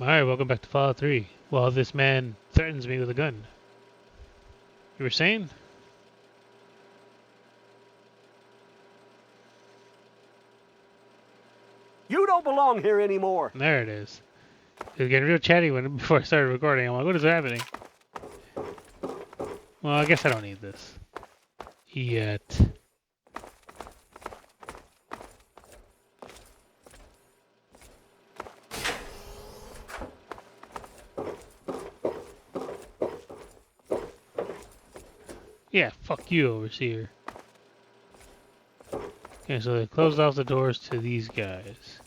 Alright, welcome back to Fallout 3. Well, this man threatens me with a gun. You were saying? You don't belong here anymore. There it is. It was getting real chatty before I started recording. I'm like, what is happening? Well, I guess I don't need this. Yet. Yeah, fuck you, overseer. Okay, so they closed off the doors to these guys.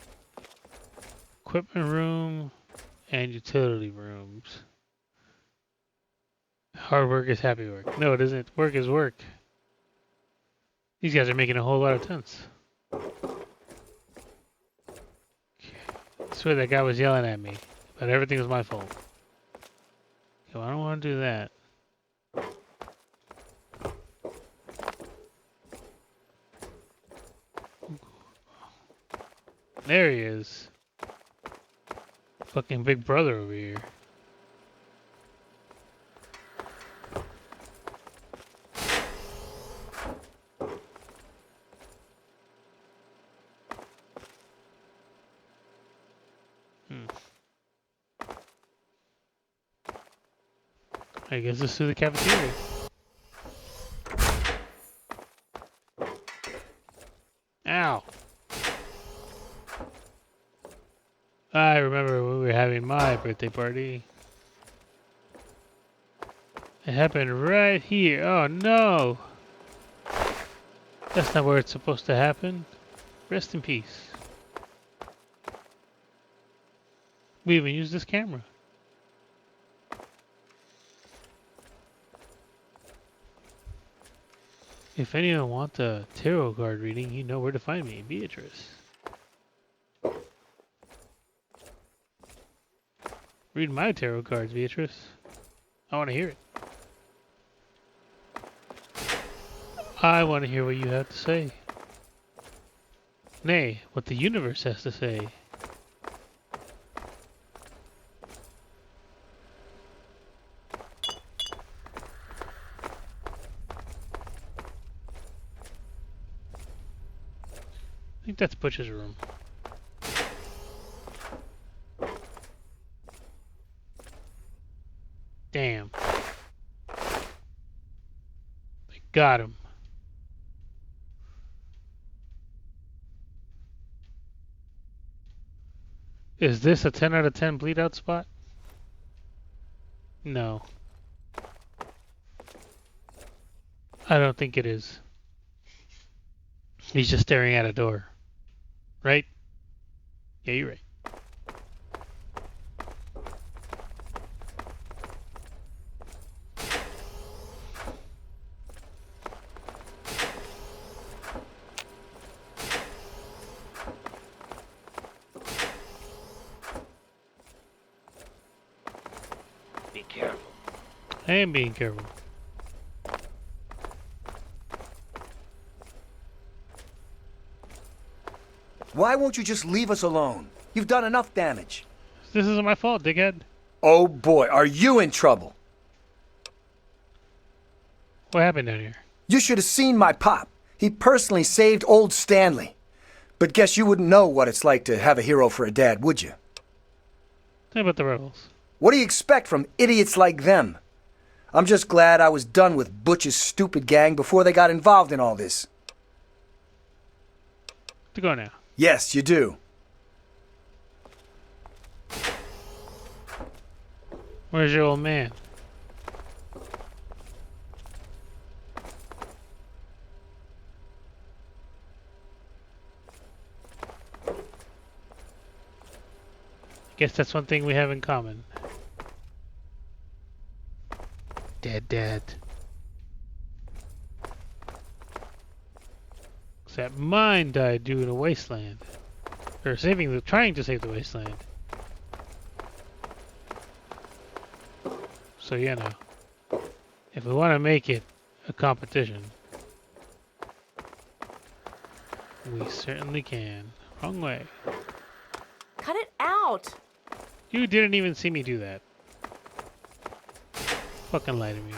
Equipment room and utility rooms. Hard work is happy work. No, it isn't. Work is work. These guys are making a whole lot of tents. I swear that guy was yelling at me, but everything was my fault. Okay, well, I don't want to do that. There he is. Fucking big brother over here. I guess it's through the cafeteria. Ow! I remember when we were having my birthday party. It happened right here. Oh no! That's not where it's supposed to happen. Rest in peace. We even used this camera. If anyone wants a tarot card reading, you know where to find me, Beatrice. Read my tarot cards, Beatrice. I want to hear it. I want to hear what you have to say. Nay, what the universe has to say. I think that's Butch's room. Damn. They got him. Is this a 10 out of 10 bleed out spot? No. I don't think it is. He's just staring at a door. Right? Yeah, you're right. Be careful. I am being careful. Why won't you just leave us alone? You've done enough damage. This isn't my fault, dickhead. Oh boy, are you in trouble? What happened down here? You should have seen my pop. He personally saved old Stanley. But guess you wouldn't know what it's like to have a hero for a dad, would you? Tell me about the rebels. What do you expect from idiots like them? I'm just glad I was done with Butch's stupid gang before they got involved in all this. To go now. Yes, you do. Where's your old man? Guess that's one thing we have in common. Dead. Except mine died due to Wasteland. Or trying to save the Wasteland. So, you know. If we want to make it a competition, we certainly can. Wrong way. Cut it out. You didn't even see me do that. Fucking lie to me.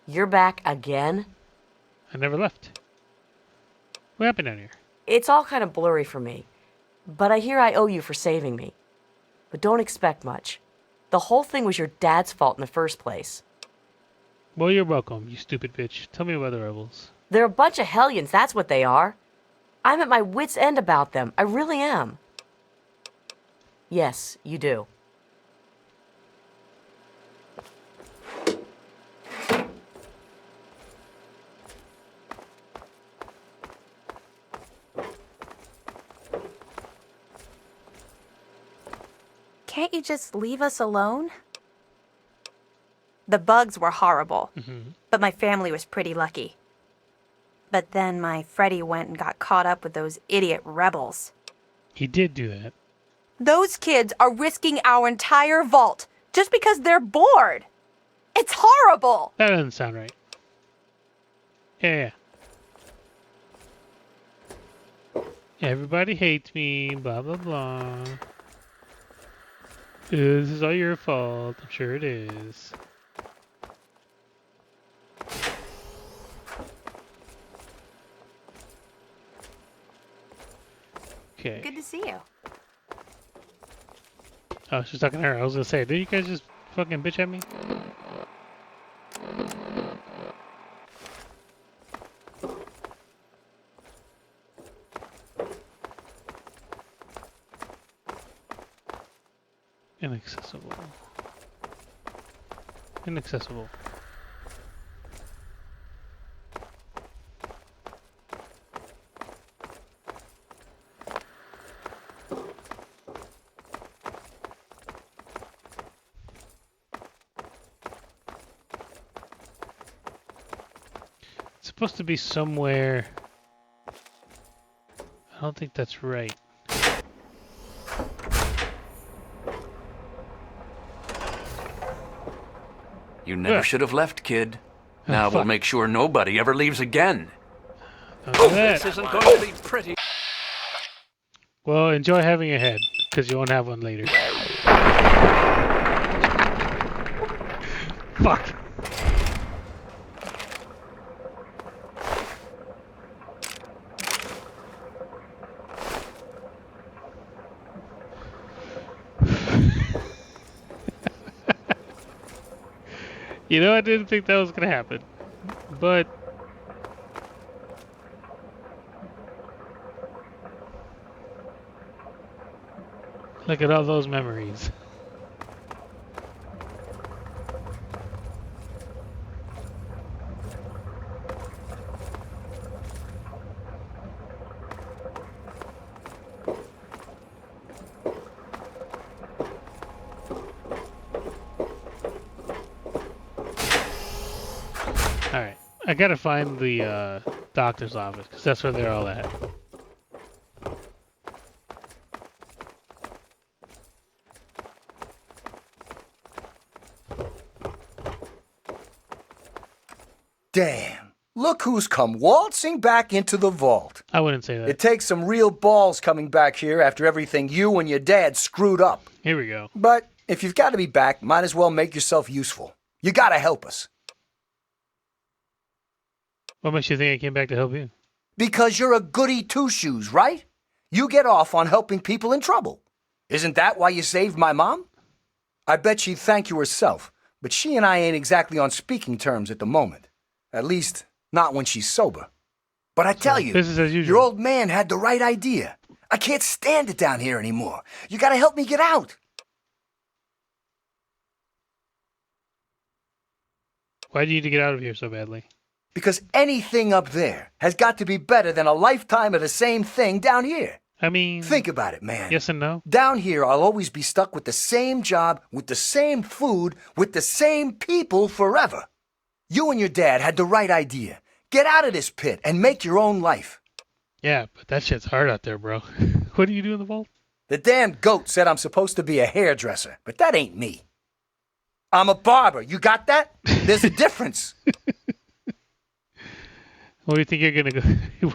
You're back again? I never left. What happened down here? It's all kind of blurry for me. But I hear I owe you for saving me. But don't expect much. The whole thing was your dad's fault in the first place. Well, you're welcome, you stupid bitch. Tell me about the rebels. They're a bunch of hellions, that's what they are. I'm at my wit's end about them. I really am. Yes, you do. Can't you just leave us alone? The bugs were horrible, but my family was pretty lucky. But then my Freddy went and got caught up with those idiot rebels. He did do that. Those kids are risking our entire vault just because they're bored. It's horrible. That doesn't sound right. Yeah. Everybody hates me, blah, blah, blah. This is all your fault. I'm sure it is. Okay. Good to see you. Oh, she's talking to her. I was gonna say, did you guys just fucking bitch at me? Inaccessible. Inaccessible. It's supposed to be somewhere. I don't think that's right. You never should have left, kid. Now we'll fuck. make sure nobody ever leaves again. Don't do that. This isn't going to be pretty. Well, enjoy having a head, because you won't have one later. Fuck. You know, I didn't think that was gonna happen, but look at all those memories. Alright, I gotta find the doctor's office, because that's where they're all at. Damn. Look who's come waltzing back into the vault. I wouldn't say that. It takes some real balls coming back here after everything you and your dad screwed up. Here we go. But if you've got to be back, might as well make yourself useful. You gotta help us. What makes you think I came back to help you? Because you're a goody two-shoes, right? You get off on helping people in trouble. Isn't that why you saved my mom? I bet she'd thank you herself, but she and I ain't exactly on speaking terms at the moment. At least, not when she's sober. But I tell you, business as usual. your old man had the right idea. I can't stand it down here anymore. You gotta help me get out. Why do you need to get out of here so badly? Because anything up there has got to be better than a lifetime of the same thing down here. I mean... Think about it, man. Yes and no? Down here, I'll always be stuck with the same job, with the same food, with the same people forever. You and your dad had the right idea. Get out of this pit and make your own life. Yeah, but that shit's hard out there, bro. What do you do in the vault? The damn goat said I'm supposed to be a hairdresser, but that ain't me. I'm a barber. You got that? There's a difference. What do you think you're gonna go?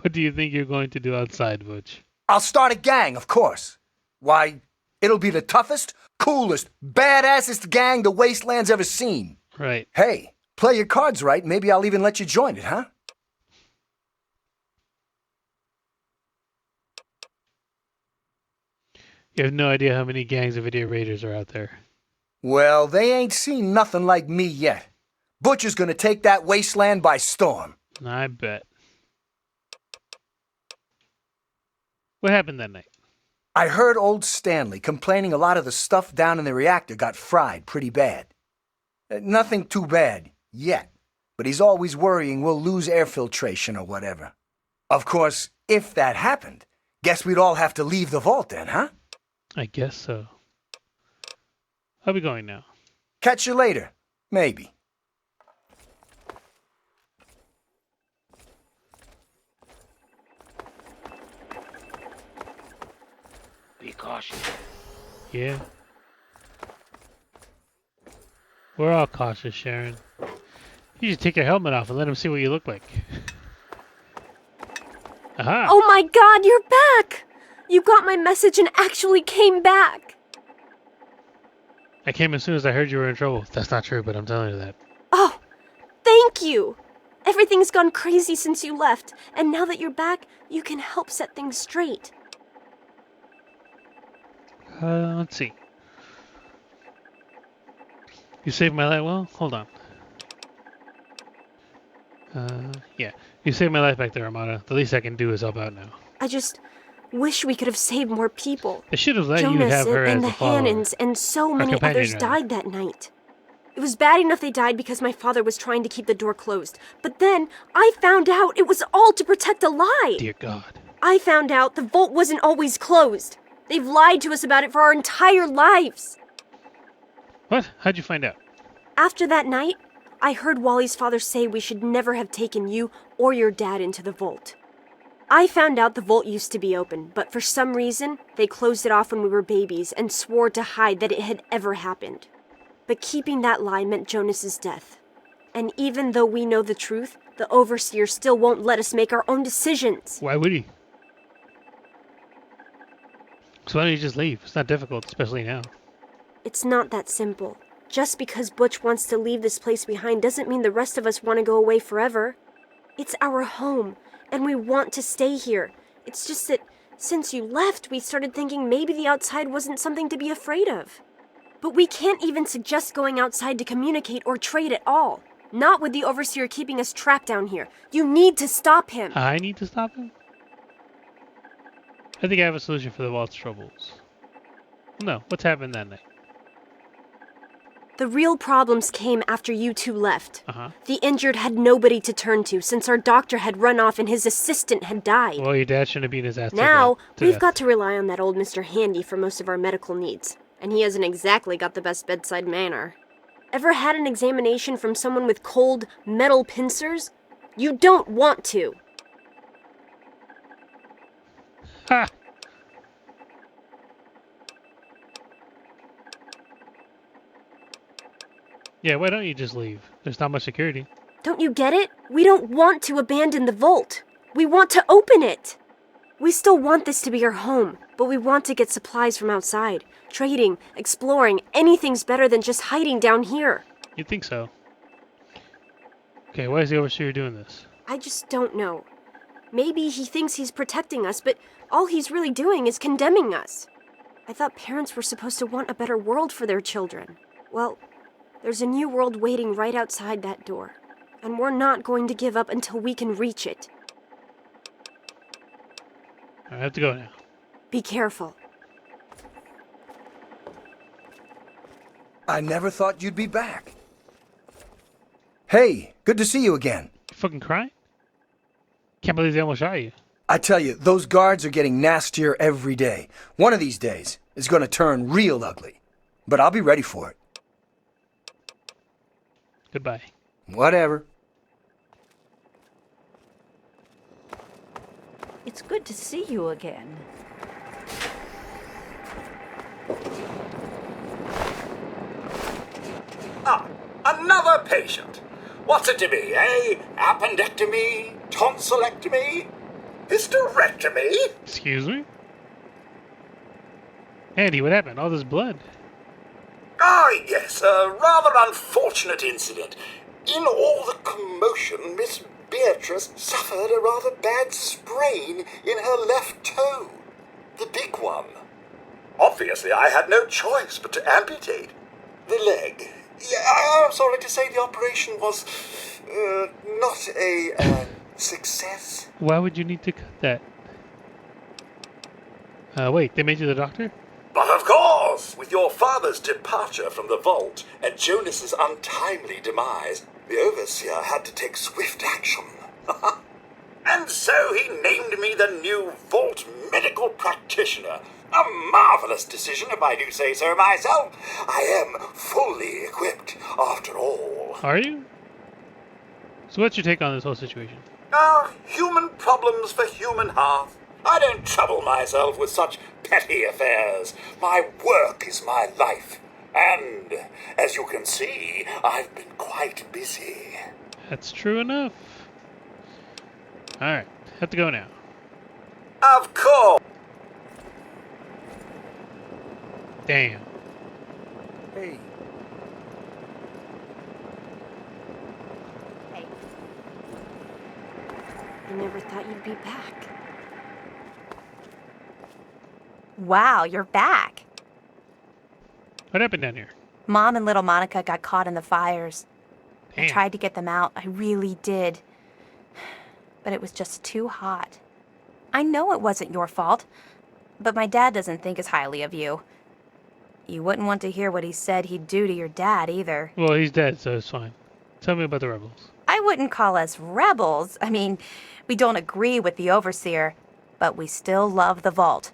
What do you think you're going to do outside, Butch? I'll start a gang, of course. Why, it'll be the toughest, coolest, badassest gang the Wasteland's ever seen. Right. Hey, play your cards right, maybe I'll even let you join it, huh? You have no idea how many gangs of idiot raiders are out there. Well, they ain't seen nothing like me yet. Butcher's gonna take that Wasteland by storm. I bet. What happened that night? I heard old Stanley complaining a lot of the stuff down in the reactor got fried pretty bad. Nothing too bad, yet. But he's always worrying we'll lose air filtration or whatever. Of course, if that happened, guess we'd all have to leave the vault then, huh? I guess so. I'll be going now. Catch you later. Maybe. Be cautious. Yeah. We're all cautious, Sharon. You should take your helmet off and let him see what you look like. Aha! Oh my god, you're back! You got my message and actually came back! I came as soon as I heard you were in trouble. That's not true, but I'm telling you that. Oh, thank you! Everything's gone crazy since you left, and now that you're back, you can help set things straight. Let's see. You saved my life. Well, hold on. Yeah. You saved my life back there, Amata. The least I can do is help out now. I just wish we could have saved more people. I should have let you Jonas have her and as the a follower. Hannons and so many companion, others rather. died that night. It was bad enough they died because my father was trying to keep the door closed. But then I found out it was all to protect a lie. Dear God. I found out the vault wasn't always closed. They've lied to us about it for our entire lives. What? How'd you find out? After that night, I heard Wally's father say we should never have taken you or your dad into the vault. I found out the vault used to be open, but for some reason, they closed it off when we were babies and swore to hide that it had ever happened. But keeping that lie meant Jonas's death. And even though we know the truth, the Overseer still won't let us make our own decisions. Why would he? So why don't you just leave? It's not difficult, especially now. It's not that simple. Just because Butch wants to leave this place behind doesn't mean the rest of us want to go away forever. It's our home, and we want to stay here. It's just that since you left, we started thinking maybe the outside wasn't something to be afraid of. But we can't even suggest going outside to communicate or trade at all. Not with the Overseer keeping us trapped down here. You need to stop him. I need to stop him? I think I have a solution for the vault's troubles. No, what's happened that night? The real problems came after you two left. Uh-huh. The injured had nobody to turn to since our doctor had run off and his assistant had died. Well, your dad shouldn't have beat his ass Now, to we've death. got to rely on that old Mr. Handy for most of our medical needs. And he hasn't exactly got the best bedside manner. Ever had an examination from someone with cold, metal pincers? You don't want to. Ha! Yeah, why don't you just leave? There's not much security. Don't you get it? We don't want to abandon the vault. We want to open it. We still want this to be our home, but we want to get supplies from outside. Trading, exploring, anything's better than just hiding down here. You'd think so. Okay, why is the Overseer doing this? I just don't know. Maybe he thinks he's protecting us, but all he's really doing is condemning us. I thought parents were supposed to want a better world for their children. Well, there's a new world waiting right outside that door, and we're not going to give up until we can reach it. I have to go now. Be careful. I never thought you'd be back. Hey, good to see you again. You fucking crying? Can't believe they almost shot you. I tell you, those guards are getting nastier every day. One of these days, it's gonna turn real ugly. But I'll be ready for it. Goodbye. Whatever. It's good to see you again. Ah, another patient. What's it to be, eh? Appendectomy? Tonsillectomy? Hysterectomy? Excuse me? Andy, what happened? All this blood. Ah, yes, a rather unfortunate incident. In all the commotion, Miss Beatrice suffered a rather bad sprain in her left toe. The big one. Obviously, I had no choice but to amputate the leg. Yeah, I'm sorry to say the operation was not a success. Why would you need to cut that? Wait, they made you the doctor? But of course, with your father's departure from the vault and Jonas's untimely demise, the overseer had to take swift action. And so he named me the new vault medical practitioner. A marvelous decision, if I do say so myself. I am fully equipped, after all. Are you? So what's your take on this whole situation? Human problems for human hearth. I don't trouble myself with such petty affairs. My work is my life. And, as you can see, I've been quite busy. That's true enough. Alright, have to go now. Of course. Damn. Hey, Hey, I never thought you'd be back. wow, you're back. What happened down here? Mom and little Monica got caught in the fires. I Damn. tried to get them out. I really did. But it was just too hot. I know it wasn't your fault, but my dad doesn't think as highly of you. You wouldn't want to hear what he said he'd do to your dad either. Well, he's dead, so it's fine. Tell me about the rebels. I wouldn't call us rebels. I mean, we don't agree with the overseer, but we still love the vault.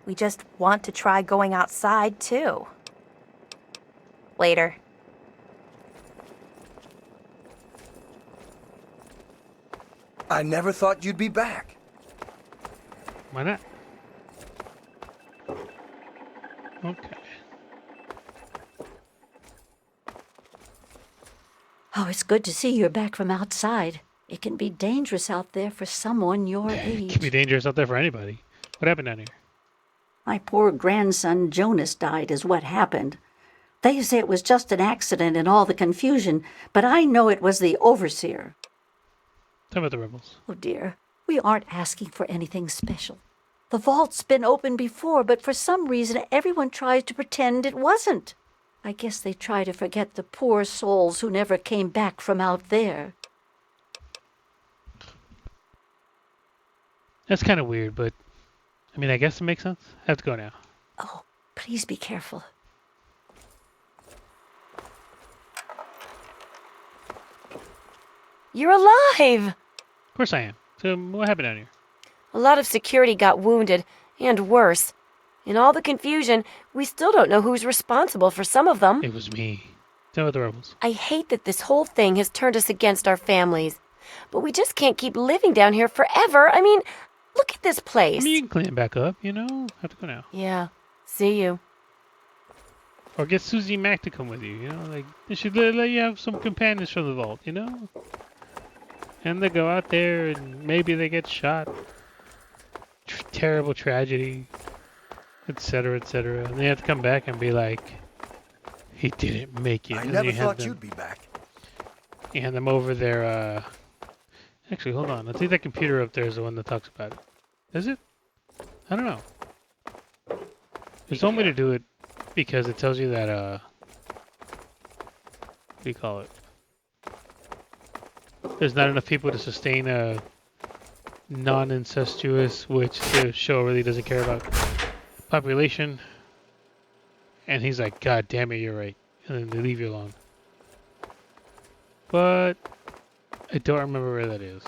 We just want to try going outside, too. Later. I never thought you'd be back. Why not? Okay. Oh, it's good to see you're back from outside. It can be dangerous out there for someone your It age. can be dangerous out there for anybody. What happened down here? My poor grandson Jonas died is what happened. They say it was just an accident in all the confusion, but I know it was the overseer. Tell me about the rebels. Oh, dear. We aren't asking for anything special. The vault's been open before, but for some reason everyone tries to pretend it wasn't. I guess they try to forget the poor souls who never came back from out there. That's kind of weird, but I mean, I guess it makes sense. I have to go now. Oh, please be careful. You're alive! Of course I am. So what happened down here? A lot of security got wounded, and worse. In all the confusion, we still don't know who's responsible for some of them. It was me. Tell me about the rebels. I hate that this whole thing has turned us against our families. But we just can't keep living down here forever. I mean, look at this I place. mean, you can clean it back up, you know? Have to go now. Yeah, see you. Or get Susie Mac to come with you, you know? Like, they should let you have some companions from the vault, you know? And they go out there and maybe they get shot. Terrible tragedy, etc., etc. And they have to come back and be like, he didn't make it. I And never you hand thought them- you'd be back. You hand them over their, Actually, hold on. I think that computer up there is the one that talks about it. Is it? I don't know. There's one way to do it because it tells you that, what do you call it? There's not enough people to sustain a non-incestuous, which the show really doesn't care about, population. And he's like, God damn it, you're right. And then they leave you alone. But I don't remember where that is.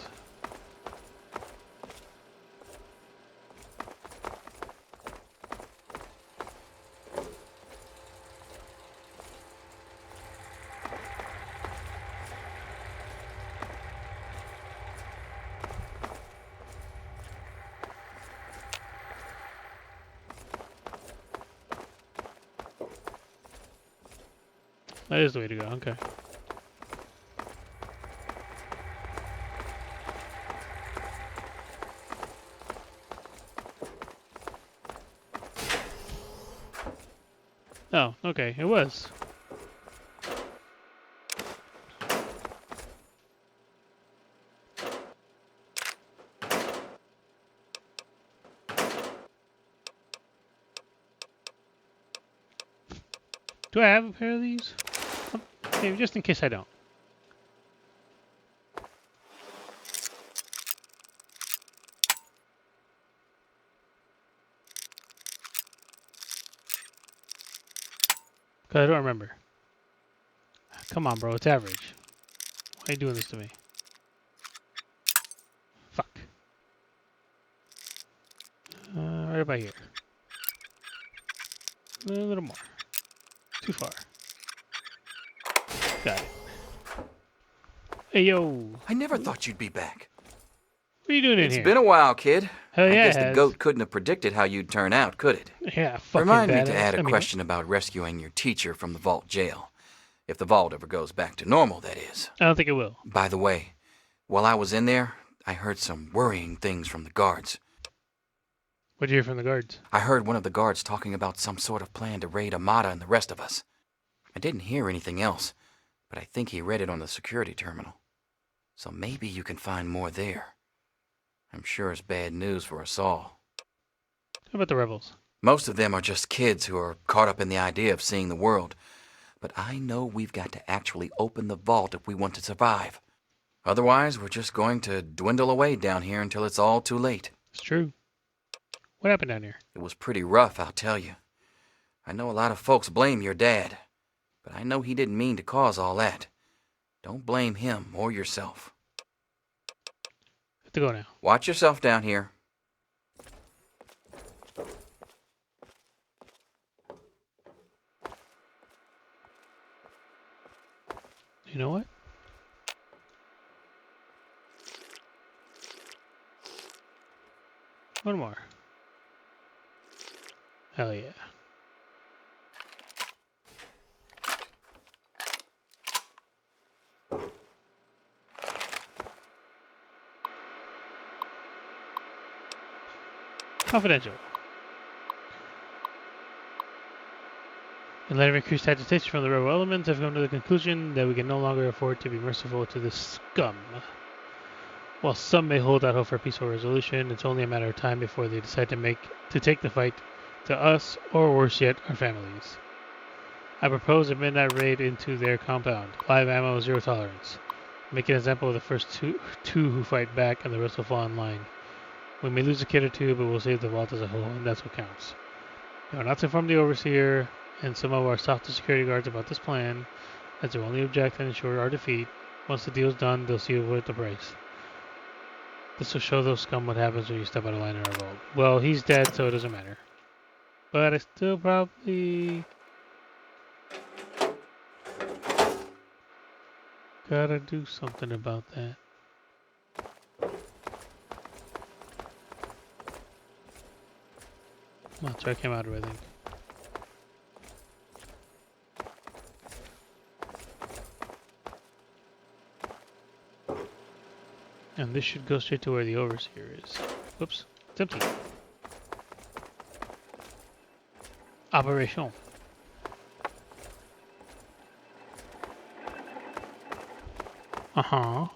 That is the way to go, okay. Oh, okay, it was. Do I have a pair of these? Maybe just in case I don't. Cause I don't remember. Come on, bro, it's average. Why are you doing this to me? Fuck. Right about here. A little more. Too far. Got it. Hey, yo. I never thought you'd be back. What are you doing in It's here? been a while, kid. Hell yeah, I guess it the has. goat couldn't have predicted how you'd turn out, could it? Yeah, fucking Remind me badass. to add a I mean, question about rescuing your teacher from the vault jail. If the vault ever goes back to normal, that is. I don't think it will. By the way, while I was in there, I heard some worrying things from the guards. What'd you hear from the guards? I heard one of the guards talking about some sort of plan to raid Amata and the rest of us. I didn't hear anything else, but I think he read it on the security terminal. So maybe you can find more there. I'm sure it's bad news for us all. How about the rebels? Most of them are just kids who are caught up in the idea of seeing the world. But I know we've got to actually open the vault if we want to survive. Otherwise, we're just going to dwindle away down here until it's all too late. It's true. What happened down here? It was pretty rough, I'll tell you. I know a lot of folks blame your dad, but I know he didn't mean to cause all that. Don't blame him or yourself. Have to go now. Watch yourself down here. You know what? One more. Hell yeah. Confidential. In light of increased agitation from the rebel elements, I've come to the conclusion that we can no longer afford to be merciful to this scum. While some may hold out hope for a peaceful resolution, it's only a matter of time before they decide to take the fight to us, or worse yet, our families. I propose a midnight raid into their compound. Live ammo, zero tolerance. Make an example of the first two who fight back, and the rest will fall in line. We may lose a kid or two, but we'll save the vault as a whole, and that's what counts. You are not to inform the overseer and some of our softer security guards about this plan, as their only object and ensure our defeat. Once the deal's done, they'll see it worth the price. This will show those scum what happens when you step out of line in our vault. Well, he's dead, so it doesn't matter. But I still probably gotta do something about that. Well, that's where I came out of, I think. And this should go straight to where the overseer is. Whoops, it's empty. Operation. Uh-huh.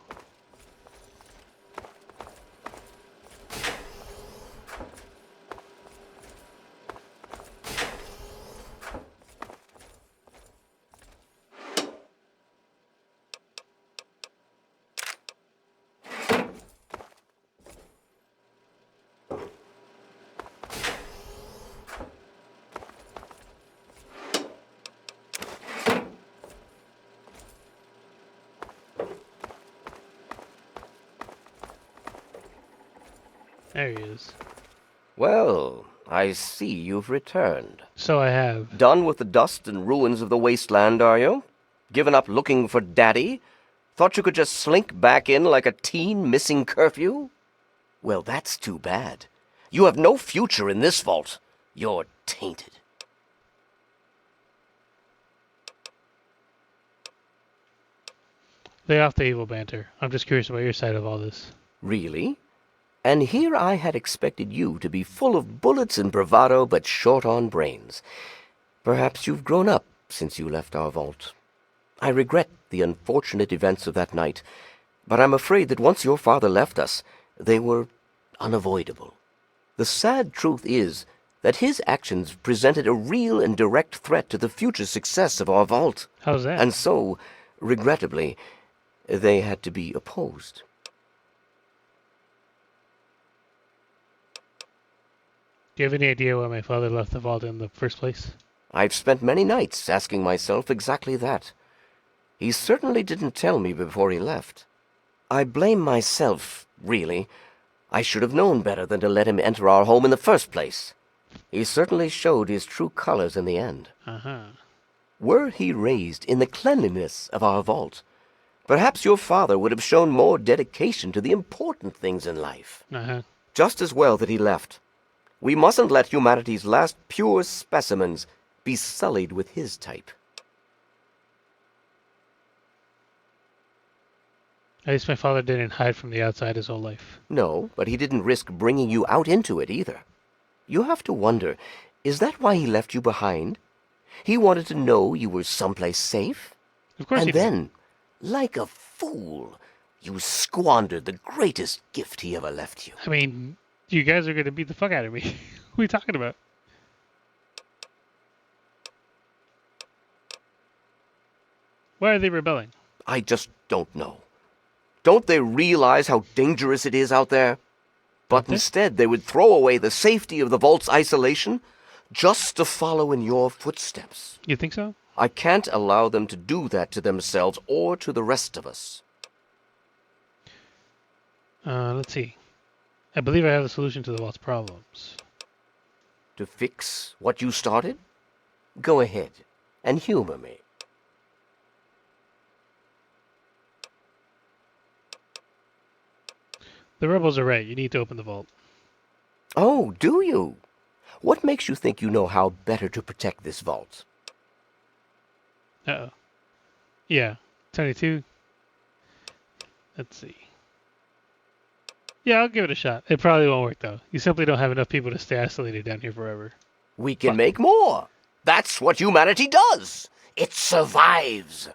There he is. Well, I see you've returned. So I have. Done with the dust and ruins of the Wasteland, are you? Given up looking for Daddy? Thought you could just slink back in like a teen missing curfew? Well, that's too bad. You have no future in this vault. You're tainted. Lay off the evil banter. I'm just curious about your side of all this. Really? And here I had expected you to be full of bullets and bravado, but short on brains. Perhaps you've grown up since you left our vault. I regret the unfortunate events of that night, but I'm afraid that once your father left us, they were unavoidable. The sad truth is that his actions presented a real and direct threat to the future success of our vault. How's that? And so, regrettably, they had to be opposed. Do you have any idea why my father left the vault in the first place? I've spent many nights asking myself exactly that. He certainly didn't tell me before he left. I blame myself, really. I should have known better than to let him enter our home in the first place. He certainly showed his true colors in the end. Uh-huh. Were he raised in the cleanliness of our vault, perhaps your father would have shown more dedication to the important things in life. Uh-huh. Just as well that he left. We mustn't let humanity's last pure specimens be sullied with his type. At least my father didn't hide from the outside his whole life. No, but he didn't risk bringing you out into it either. You have to wonder, is that why he left you behind? He wanted to know you were someplace safe? Of course he And did. then, like a fool, you squandered the greatest gift he ever left you. I mean, you guys are going to beat the fuck out of me. What are you talking about? Why are they rebelling? I just don't know. Don't they realize how dangerous it is out there? But instead, they would throw away the safety of the vault's isolation just to follow in your footsteps. You think so? I can't allow them to do that to themselves or to the rest of us. Let's see. I believe I have a solution to the vault's problems. To fix what you started? Go ahead and humor me. The rebels are right. You need to open the vault. Oh, do you? What makes you think you know how better to protect this vault? Uh-oh. Yeah. 22. Let's see. Yeah, I'll give it a shot. It probably won't work, though. You simply don't have enough people to stay isolated down here forever. We can make more. That's what humanity does. It survives.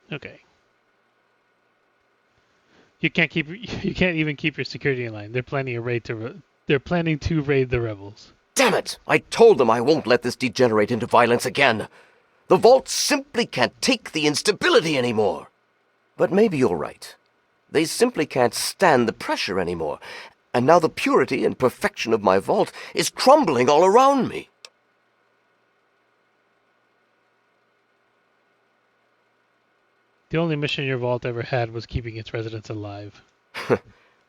Okay. You can't even keep your security in line. They're planning to raid the rebels. Damn it! I told them I won't let this degenerate into violence again. The vault simply can't take the instability anymore. But maybe you're right. They simply can't stand the pressure anymore. And now the purity and perfection of my vault is crumbling all around me. The only mission your vault ever had was keeping its residents alive.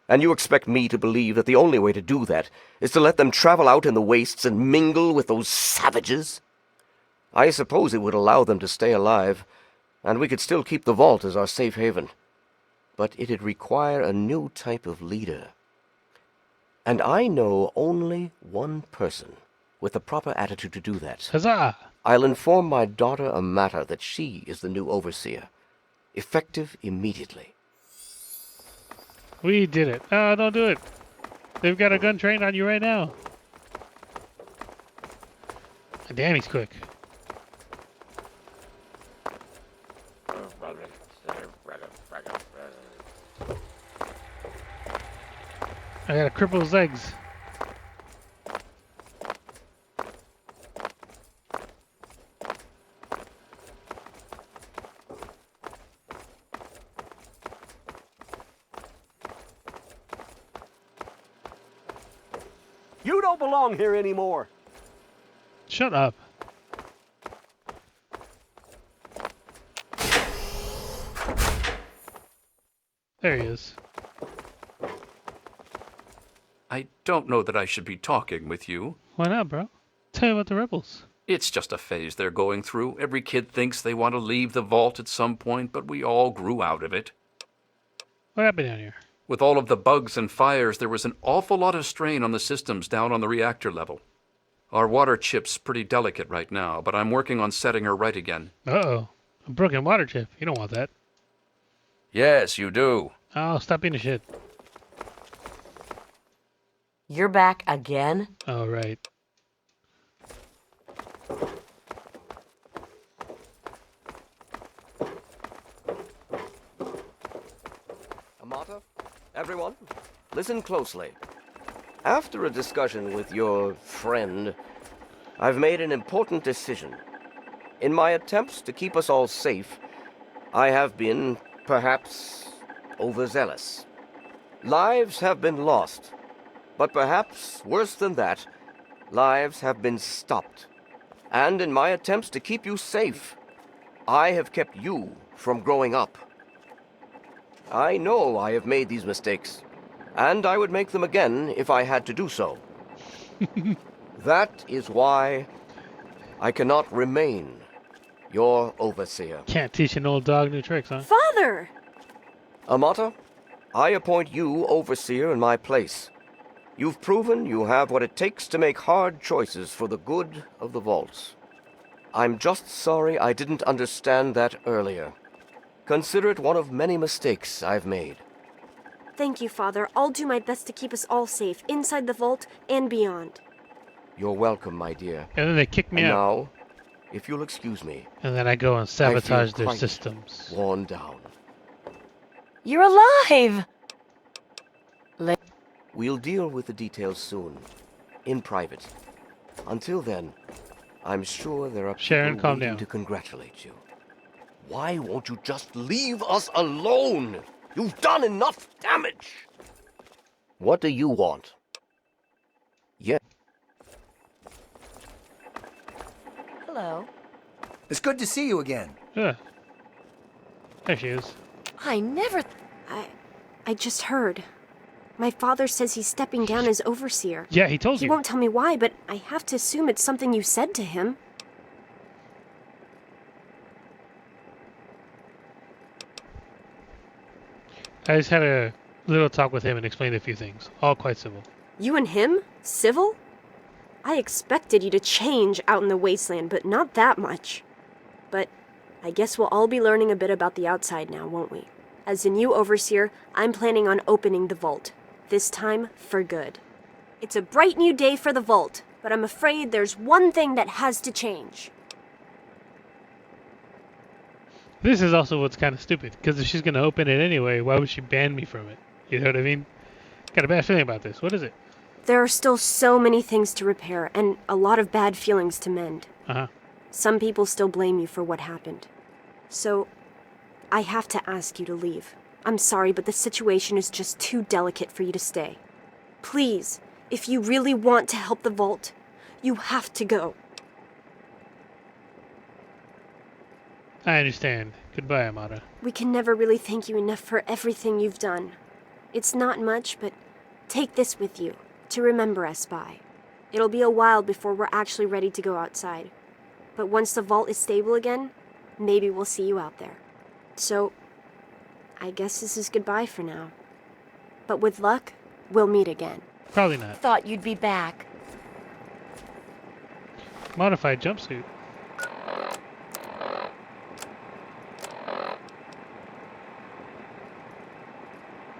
And you expect me to believe that the only way to do that is to let them travel out in the wastes and mingle with those savages? I suppose it would allow them to stay alive, and we could still keep the vault as our safe haven. But it'd require a new type of leader. And I know only one person with the proper attitude to do that. Huzzah! I'll inform my daughter Amata that she is the new overseer. Effective immediately. We did it. Oh, don't do it. They've got a gun trained on you right now. Damn, he's quick. I gotta cripple his legs. You don't belong here anymore. Shut up. There he is. I don't know that I should be talking with you. Why not, bro? Tell me about the rebels. It's just a phase they're going through. Every kid thinks they want to leave the vault at some point, but we all grew out of it. What happened down here? With all of the bugs and fires, there was an awful lot of strain on the systems down on the reactor level. Our water chip's pretty delicate right now, but I'm working on setting her right again. Uh-oh. A broken water chip. You don't want that. Yes, you do. Oh, stop being a shit. You're back again? Oh, right. Everyone, listen closely. After a discussion with your friend, I've made an important decision. In my attempts to keep us all safe, I have been, perhaps, overzealous. Lives have been lost, but perhaps worse than that, lives have been stopped. And in my attempts to keep you safe, I have kept you from growing up. I know I have made these mistakes, and I would make them again if I had to do so. That is why I cannot remain your overseer. Can't teach an old dog new tricks, huh? Father! Amata, I appoint you overseer in my place. You've proven you have what it takes to make hard choices for the good of the vaults. I'm just sorry I didn't understand that earlier. Consider it one of many mistakes I've made. Thank you, Father. I'll do my best to keep us all safe, inside the vault and beyond. You're welcome, my dear. And then they kick me And out. now, if you'll excuse me, And then I go and I sabotage feel their quite systems. worn down. You're alive! We'll deal with the details soon, in private. Until then, I'm sure there are Sharon, people calm waiting down. to congratulate you. Why won't you just leave us alone? You've done enough damage! What do you want? Yeah. Hello. It's good to see you again. Ugh. There she is. I never... I just heard. My father says he's stepping down as overseer. Yeah, he told He you. won't tell me why, but I have to assume it's something you said to him. I just had a little talk with him and explained a few things. All quite civil. You and him? Civil? I expected you to change out in the Wasteland, but not that much. But I guess we'll all be learning a bit about the outside now, won't we? As the new overseer, I'm planning on opening the vault. This time, for good. It's a bright new day for the vault, but I'm afraid there's one thing that has to change. This is also what's kind of stupid, because if she's going to open it anyway, why would she ban me from it? You know what I mean? Got a bad feeling about this. What is it? There are still so many things to repair, and a lot of bad feelings to mend. Uh-huh. Some people still blame you for what happened. So, I have to ask you to leave. I'm sorry, but the situation is just too delicate for you to stay. Please, if you really want to help the vault, you have to go. I understand. Goodbye, Amata. We can never really thank you enough for everything you've done. It's not much, but take this with you, to remember us by. It'll be a while before we're actually ready to go outside. But once the vault is stable again, maybe we'll see you out there. So, I guess this is goodbye for now. But with luck, we'll meet again. Probably not. Thought you'd be back. Modified jumpsuit.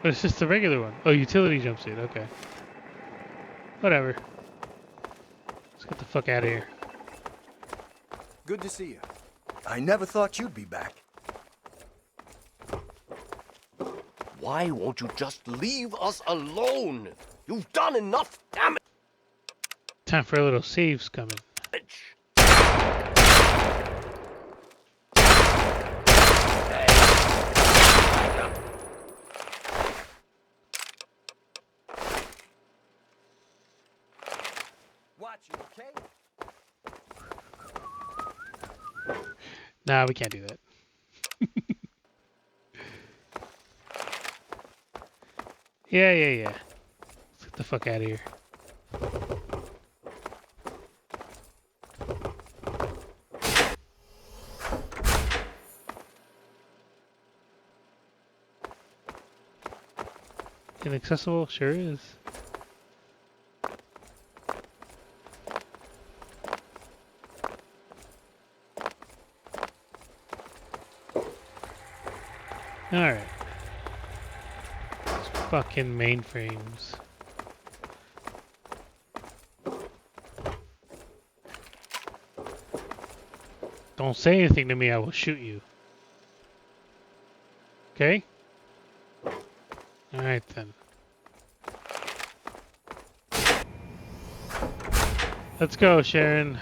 But it's just the regular one. Oh, utility jumpsuit. Okay. Whatever. Let's get the fuck out of here. Good to see you. I never thought you'd be back. Why won't you just leave us alone? You've done enough damage! Time for a little saves coming. Watch you, okay? Nah, we can't do that. Yeah. Let's get the fuck out of here. Inaccessible? Sure is. Alright. Fucking mainframes. Don't say anything to me, I will shoot you. Okay? Alright. Alright then. Let's go, Sharon.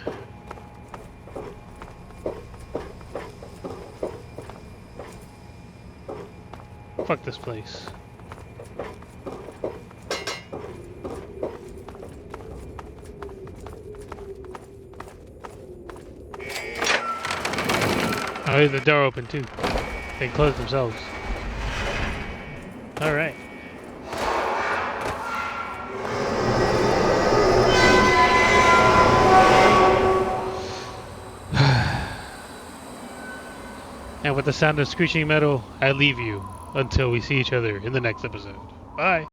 Fuck this place. Oh, leave the door open too. They close themselves. Alright. And with the sound of screeching metal, I leave you until we see each other in the next episode. Bye!